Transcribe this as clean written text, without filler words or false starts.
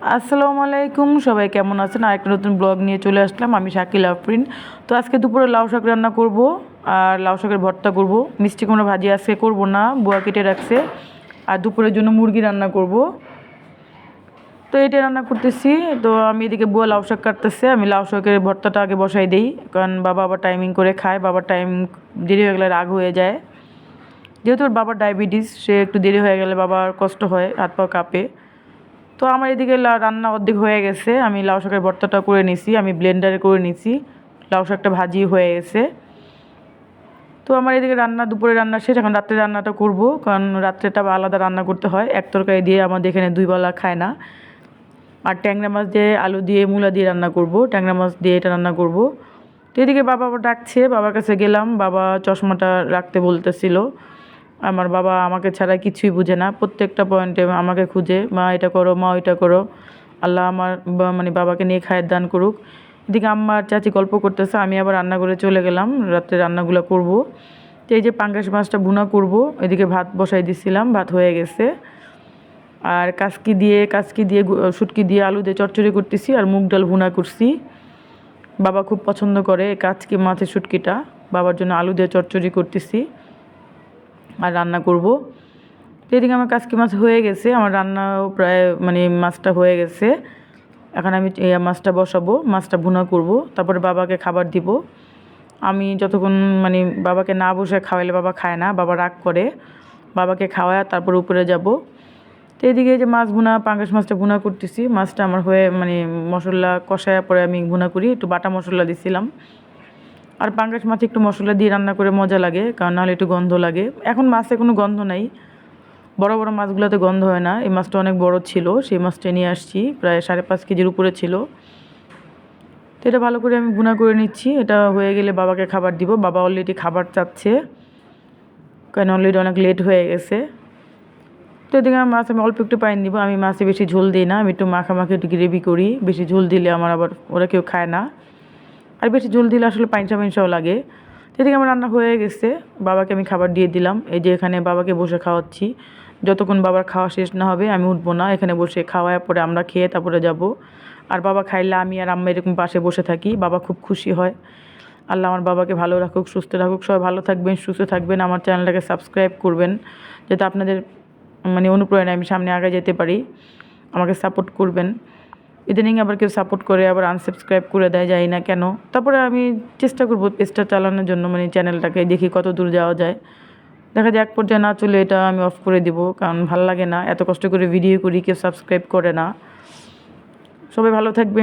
আসসালামু আলাইকুম, সবাই কেমন আছেন? আরেকটা নতুন ব্লগ নিয়ে চলে আসলাম। আমি শাকিলা আফরিন। তো আজকে দুপুরে লাউ শাক রান্না করব আর লাউ শাকের ভর্তা করব। মিষ্টি কুমড়া ভাজি আজকে করব না, বুয়া কেটে রাখছে। আর দুপুরের জন্য মুরগি রান্না করব। তো এটা রান্না করতেছি। তো আমি এদিকে বুয়া লাউ শাক কাটতেছে, আমি লাউ শাকের ভর্তাটা আগে বসাই দিই, কারণ বাবা আবার টাইমিং করে খায়। বাবার টাইম দেরি হয়ে গেলে রাগ হয়ে যায়। যেহেতু ওর বাবার ডায়াবেটিস, সে একটু দেরি হয়ে গেলে বাবার কষ্ট হয়, হাত পা কাঁপে। তো আমার এদিকে রান্না অর্ধেক হয়ে গেছে। আমি লাউ শাকের ভর্তাটা করে নিছি, আমি ব্লেন্ডারে করে নিছি। লাউ শাকটা ভাজি হয়ে গেছে। তো আমার এদিকে রান্না, দুপুরে রান্না শেষ। এখন রাত্রে রান্নাটা করব, কারণ রাত্রেটা আলাদা রান্না করতে হয়। এক তরকারি দিয়ে আমাদের এখানে দুই বেলা খায় না। আর ট্যাংরা মাছ দিয়ে, আলু দিয়ে, মূলা দিয়ে রান্না করব। ট্যাংরা মাছ দিয়ে এটা রান্না করব। তো এদিকে বাবা আবার ডাকছে, বাবার কাছে গেলাম। বাবা চশমাটা রাখতে বলতেছিল। আমার বাবা আমাকে ছাড়া কিছুই বুঝে না, প্রত্যেকটা পয়েন্টে আমাকে খুঁজে, মা এটা করো, মা ওইটা করো। আল্লাহ আমার মানে বাবাকে নিয়ে খায়ের দান করুক। এদিকে আম্মা আর চাচি গল্প করতেছে, আমি আবার রান্না করে চলে গেলাম, রাত্রে রান্নাগুলো করব। তো এই যে পাঙ্গাস মাছটা ভুনা করব, এদিকে ভাত বসাই দিছিলাম, ভাত হয়ে গেছে। আর কাসকি দিয়ে শুটকি দিয়ে আলু দিয়ে চচ্চড়ি করতেছি, আর মুগ ডাল ভুনা করছি। বাবা খুব পছন্দ করে কাচকি মাছের শুটকিটা। বাবার জন্য আলু দিয়ে চচ্চড়ি করতেছি আর রান্না করব। তো এদিকে আমার কাসকি মাছ হয়ে গেছে, আমার রান্নাও প্রায় মানে মাছটা হয়ে গেছে। এখন আমি এই মাছটা বসাবো, মাছটা ভুনা করব, তারপরে বাবাকে খাবার দিব। আমি যতক্ষণ মানে বাবাকে না বসে খাওয়াইলে বাবা খায় না, বাবা রাগ করে। বাবাকে খাওয়ায় তারপর উপরে যাব। তো এদিকে যে মাছ ভুনা, পাঙ্গাস মাছটা ভুনা করতেছি। মাছটা আমার হয়ে মানে মশলা কষায় পরে আমি ভুনা করি, একটু বাটা মশলা দিছিলাম। আর পাঙ্গাস মাছ একটু মশলা দিয়ে রান্না করে মজা লাগে, কারণ নাহলে একটু গন্ধ লাগে। এখন মাছে কোনো গন্ধ নাই, বড় বড় মাছগুলোতে গন্ধ হয় না। এই মাছটা অনেক বড় ছিল, সেই মাছটা নিয়ে আসছি, প্রায় 5.5 কেজির উপরে ছিল। তো এটা ভালো করে আমি ভুনা করে নিচ্ছি। এটা হয়ে গেলে বাবাকে খাবার দিব। বাবা অলরেডি খাবার চাচ্ছে, কারণ অলরেডি অনেক লেট হয়ে গেছে। তো এদিকে মাছ আমি অল্প একটু পানি দিব। আমি মাছে বেশি ঝোল দিই না, আমি একটু মাখামাখি একটু গ্রেভি করি। বেশি ঝোল দিলে আমার আবার ওরা কেউ খায় না, আর বেশি ঝোল দিলে আসলে পাইনসা পাইনসাও লাগে। তো এদিকে আমার রান্না হয়ে গেছে, বাবাকে আমি খাবার দিয়ে দিলাম। এই যে এখানে বাবাকে বসে খাওয়াচ্ছি। যতক্ষণ বাবার খাওয়া শেষ না হবে আমি উঠবো না, এখানে বসে খাওয়ার পরে আমরা খেয়ে তারপরে যাব। আর বাবা খাইলে আমি আর আম্মা এরকম পাশে বসে থাকি, বাবা খুব খুশি হয়। আল্লাহ আমার বাবাকে ভালো রাখুক, সুস্থ রাখুক। সবাই ভালো থাকবেন, সুস্থ থাকবেন। আমার চ্যানেলটাকে সাবস্ক্রাইব করবেন, যাতে আপনাদের মানে অনুপ্রেরণায় আমি সামনে আগে যেতে পারি। আমাকে সাপোর্ট করবেন। ইদানিং আবার কেউ সাপোর্ট করে আবার আনসাবস্ক্রাইব করে দেয়, যাই না কেন। তারপরে আমি চেষ্টা করব পেজটা চালানোর জন্য, মানে চ্যানেলটাকে দেখি কত দূর যাওয়া যায়। দেখা যায় এক পর্যায়ে না চলে এটা আমি অফ করে দিব, কারণ ভালো লাগে না, এত কষ্ট করে ভিডিও করি কেউ সাবস্ক্রাইব করে না। সবাই ভালো থাকবেন।